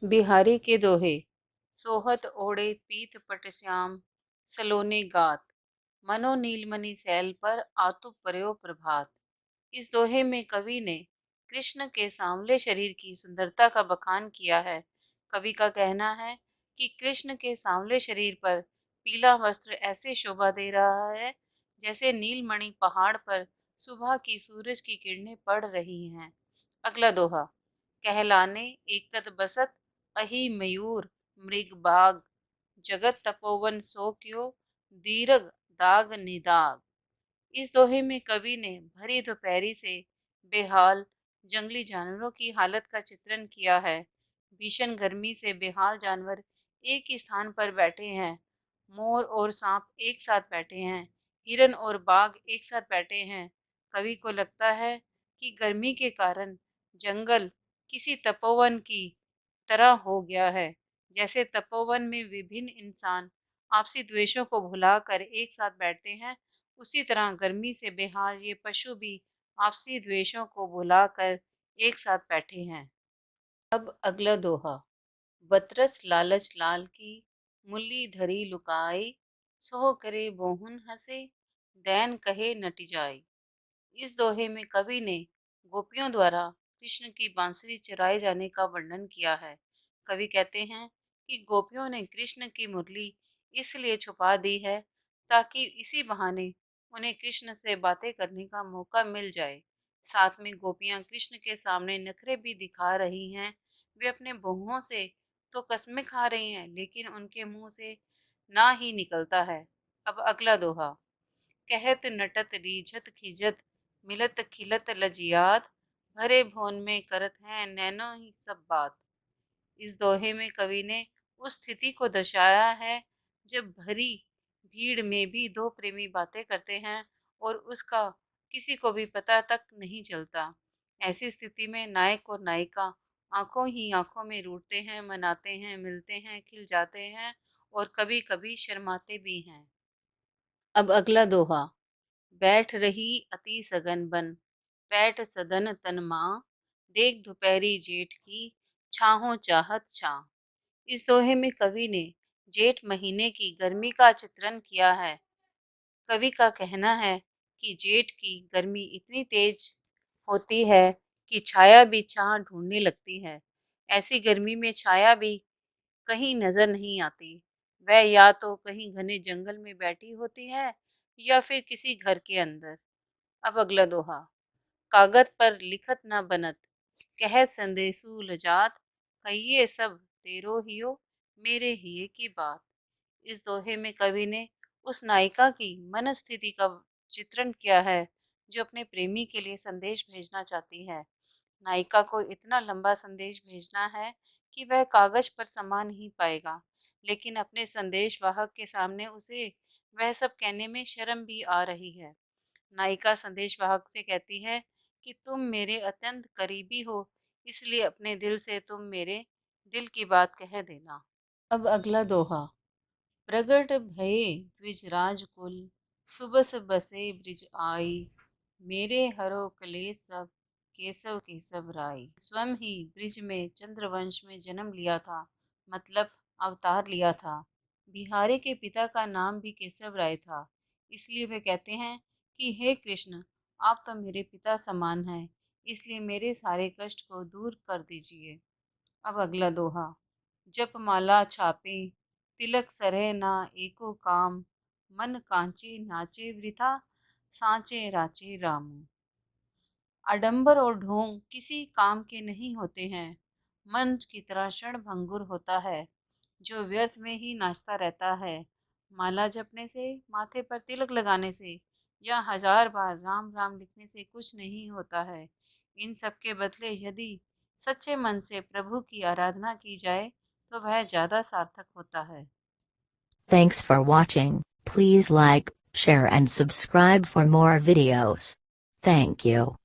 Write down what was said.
बिहारी के दोहे। सोहत ओढ़े पीत पट श्याम, सलोने गात, मनो नीलमणि सैल पर आतु पर्यो प्रभात। इस दोहे में कवि ने कृष्ण के सांवले शरीर की सुंदरता का बखान किया है। कवि का कहना है कि कृष्ण के सांवले शरीर पर पीला वस्त्र ऐसे शोभा दे रहा है जैसे नीलमणि पहाड़ पर सुबह की सूरज की किरणें पड़ रही हैं। अगला दोहा। कहलाने एकत बसत, अहि मयूर मृग बाग, जगत तपोवन सो क्यों, दीर्घ दाग निदाग। इस दोहे में कवि ने भरी दोपहरी से बेहाल जंगली जानवरों की हालत का चित्रण किया है। भीषण गर्मी से बेहाल जानवर एक ही स्थान पर बैठे हैं। मोर और सांप एक साथ बैठे हैं। हिरन और बाघ एक साथ बैठे हैं। कवि को लगता है कि गर्मी के कारण जंगल किसी तपोवन की तरह हो गया है। जैसे तपोवन में विभिन्न इंसान आपसी द्वेषों को भुलाकर एक साथ बैठते हैं, उसी तरह गर्मी से बेहाल ये पशु भी आपसी द्वेषों को भुलाकर एक साथ बैठे हैं। अब अगला दोहा। बतरस लालच लाल की, मुल्ली धरी लुकाई, सो करे बोहुन हंसे, दैन कहे नट जाई। इस दोहे में कवि ने गोपियों द्वारा कृष्ण की बांसुरी चुराए जाने का वर्णन किया है। कवि कहते हैं कि गोपियों ने कृष्ण की मुरली इसलिए छुपा दी है ताकि इसी बहाने उन्हें कृष्ण से बातें करने का मौका मिल जाए। साथ में गोपियां कृष्ण के सामने नखरे भी दिखा रही हैं। वे अपने बहुओं से तो कस्में खा रही हैं, लेकिन उनके मुंह से ना ही निकलता है। अब अगला दोहा। कहत नटत रीझत खिजत, मिलत खिलत लजियात, भरे भोन में करत हैं नैनो ही सब बात। इस दोहे में कवि ने उस स्थिति को दर्शाया है जब भरी भीड़ में भी दो प्रेमी बातें करते हैं और उसका किसी को भी पता तक नहीं चलता। ऐसी स्थिति में नायक और नायिका आंखों ही आंखों में रूठते हैं, मनाते हैं, मिलते हैं, खिल जाते हैं और कभी कभी शर्माते भी हैं। अब अगला दोहा। बैठ रही अति सघन बन, पैठ सदन तन माँ, देख दोपहरी जेठ की, छाहों चाहत छाँ। इस दोहे में कवि ने जेठ महीने की गर्मी का चित्रण किया है। कवि का कहना है कि जेठ की गर्मी इतनी तेज होती है कि छाया भी छां ढूंढने लगती है। ऐसी गर्मी में छाया भी कहीं नजर नहीं आती। वह या तो कहीं घने जंगल में बैठी होती है या फिर किसी घर के अंदर। अब अगला दोहा। कागज पर लिखत न बनत, कहत संदेशु लजात, कहिए सब तेरो हियो, मेरे हिये की बात। इस दोहे में कवि ने उस नायिका की मन स्थिति का चित्रण किया है जो अपने प्रेमी के लिए संदेश भेजना चाहती है। नायिका को इतना लंबा संदेश भेजना है कि वह कागज पर समा नहीं पाएगा, लेकिन अपने संदेश वाहक के सामने उसे वह सब कहने में शर्म भी आ रही है। नायिका संदेश वाहक से कहती है कि तुम मेरे अत्यंत करीबी हो, इसलिए अपने दिल से तुम मेरे दिल की बात कह देना। अब अगला दोहा। प्रगट भये द्विज राजकुल, सुबस बसे ब्रिज आई, मेरे हरो कलेस सब, केसव केसव राई। स्वयं ही ब्रिज में चंद्रवंश में जन्म लिया था, मतलब अवतार लिया था। बिहारी के पिता का नाम भी केशव राय था। इसलिए वे कहते हैं कि हे कृष्ण, आप तो मेरे पिता समान हैं, इसलिए मेरे सारे कष्ट को दूर कर दीजिए। अब अगला दोहा। जप माला छापे, तिलक सरे ना एको काम, मन कांचे नाचे वृथा, सांचे राचे राम। आडंबर और ढोंग किसी काम के नहीं होते हैं। मन की तरह क्षण भंगुर होता है, जो व्यर्थ में ही नाचता रहता है। माला जपने से, माथे पर तिलक लगाने से या हजार बार राम राम लिखने से कुछ नहीं होता है। इन सब के बदले यदि सच्चे मन से प्रभु की आराधना की जाए तो वह ज्यादा सार्थक होता है। Thanks for watching. Please like, share and subscribe for more videos. Thank you.